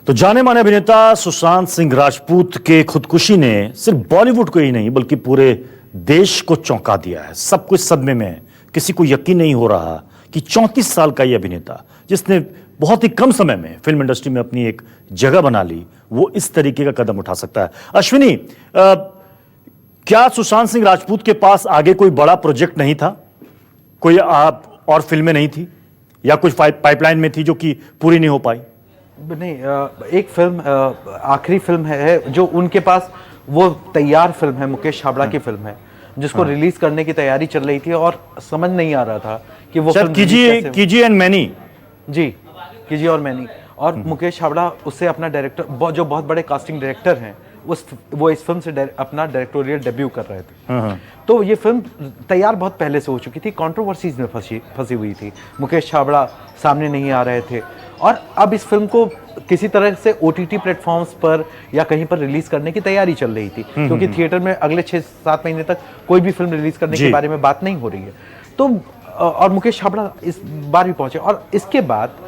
तो जाने माने अभिनेता सुशांत सिंह राजपूत के खुदकुशी ने सिर्फ बॉलीवुड को ही नहीं बल्कि पूरे देश को चौंका दिया है। सब कुछ सदमे में है। किसी को यकीन नहीं हो रहा कि 34 साल का यह अभिनेता जिसने बहुत ही कम समय में फिल्म इंडस्ट्री में अपनी एक जगह बना ली, वो इस तरीके का कदम उठा सकता है। अश्विनी, क्या सुशांत सिंह राजपूत के पास आगे कोई बड़ा प्रोजेक्ट नहीं था? कोई और फिल्में नहीं थी या कुछ पाइपलाइन में थी जो कि पूरी नहीं हो पाई? नहीं, एक फिल्म आखिरी फिल्म है जो उनके पास, वो तैयार फिल्म है, मुकेश छाबड़ा की फिल्म है जिसको रिलीज करने की तैयारी चल रही थी और समझ नहीं आ रहा था कि वो फिल्म कीजिए एंड मैनी, जी कीजिए और मैनी, और मुकेश छाबड़ा उससे अपना डायरेक्टर, जो बहुत बड़े कास्टिंग डायरेक्टर हैं, वो इस फिल्म से अपना डायरेक्टोरियल डेब्यू कर रहे थे। तो ये फिल्म तैयार बहुत पहले से हो चुकी थी, कंट्रोवर्सीज में फंसी हुई थी, मुकेश छाबड़ा सामने नहीं आ रहे थे और अब इस फिल्म को किसी तरह से OTT प्लेटफॉर्म्स पर या कहीं पर रिलीज करने की तैयारी चल रही थी, क्योंकि थिएटर में अगले 6-7 महीने तक कोई भी फिल्म रिलीज करने के बारे में बात नहीं हो रही है। तो और मुकेश छाबड़ा इस बार भी पहुंचे और इसके बाद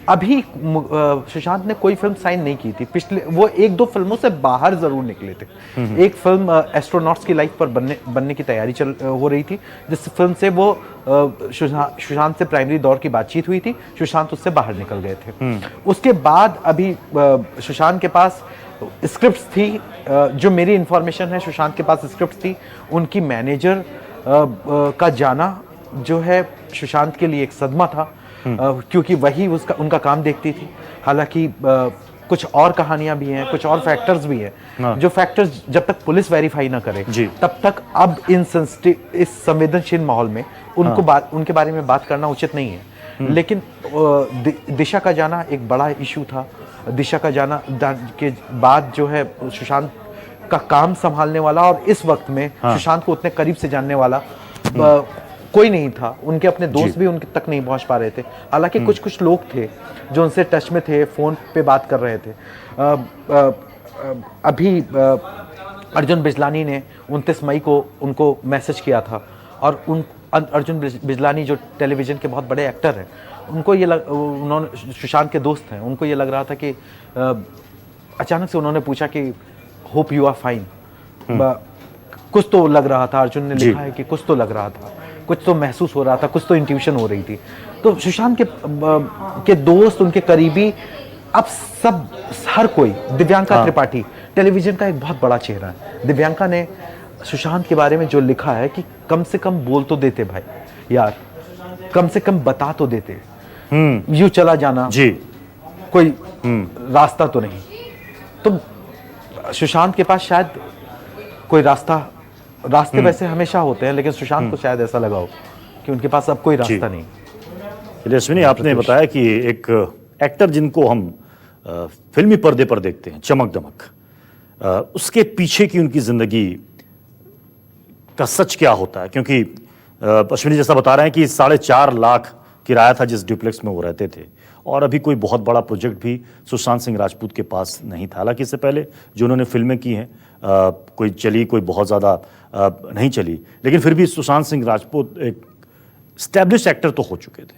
अभी सुशांत ने कोई फिल्म साइन नहीं की थी। पिछले वो 1-2 फिल्मों से बाहर जरूर निकले थे। एक फिल्म एस्ट्रोनॉट्स की लाइफ पर बनने की तैयारी हो रही थी, जिस फिल्म से वो सुशांत से प्राइमरी दौर की बातचीत हुई थी, सुशांत उससे बाहर निकल गए थे। उसके बाद अभी सुशांत के पास स्क्रिप्ट्स थी, जो मेरी इंफॉर्मेशन है सुशांत के पास स्क्रिप्ट्स थी। उनकी मैनेजर का जाना जो है सुशांत के लिए एक सदमा था, क्योंकि वही उनका काम देखती थी। हालांकि कुछ और कहानियां भी हैं, कुछ और फैक्टर्स भी हैं, जो फैक्टर्स जब तक पुलिस वेरीफाई ना करे तब तक अब इस संवेदनशील माहौल में उनके बारे में बात करना उचित नहीं है। लेकिन दिशा का जाना एक बड़ा इशू था। दिशा का जाना के बाद जो है सुशांत का काम संभालने वाला और इस वक्त में सुशांत को उतने करीब से जानने वाला कोई नहीं था। उनके अपने दोस्त भी उनके तक नहीं पहुंच पा रहे थे। हालांकि कुछ लोग थे जो उनसे टच में थे, फोन पे बात कर रहे थे। अभी अर्जुन बिजलानी ने 29 मई को उनको मैसेज किया था और अर्जुन बिजलानी जो टेलीविजन के बहुत बड़े एक्टर हैं, उन्होंने सुशांत के दोस्त हैं, उनको ये लग रहा था कि अचानक से उन्होंने पूछा कि होप यू आर फाइन। कुछ तो लग रहा था, अर्जुन ने लिखा है कि कुछ तो लग रहा था, कुछ तो महसूस हो रहा था, कुछ तो इंट्यूशन हो रही थी। तो सुशांत के दोस्त, उनके करीबी, अब हर कोई, दिव्यांका त्रिपाठी टेलीविजन का एक बहुत बड़ा चेहरा है। दिव्यांका ने सुशांत के बारे में जो लिखा है कि कम से कम बोल तो देते भाई यार, कम से कम बता तो देते, यूं चला जाना कोई रास्ता तो नहीं। तो सुशांत के पास शायद कोई रास्ते वैसे हमेशा होते हैं, लेकिन सुशांत को शायद ऐसा लगा हो कि उनके पास अब कोई रास्ता नहीं। अश्विनी, आपने बताया कि एक एक्टर जिनको हम फिल्मी पर्दे पर देखते हैं, चमक दमक, उसके पीछे की उनकी जिंदगी का सच क्या होता है? क्योंकि अश्विनी जैसा बता रहे हैं कि 4.5 लाख किराया था जिस ड्यूप्लेक्स में वो रहते थे और अभी कोई बहुत बड़ा प्रोजेक्ट भी सुशांत सिंह राजपूत के पास नहीं था। हालांकि इससे पहले जो उन्होंने फिल्में की हैं, कोई चली, कोई बहुत ज़्यादा नहीं चली, लेकिन फिर भी सुशांत सिंह राजपूत एक एस्टैब्लिश्ड एक्टर तो हो चुके थे।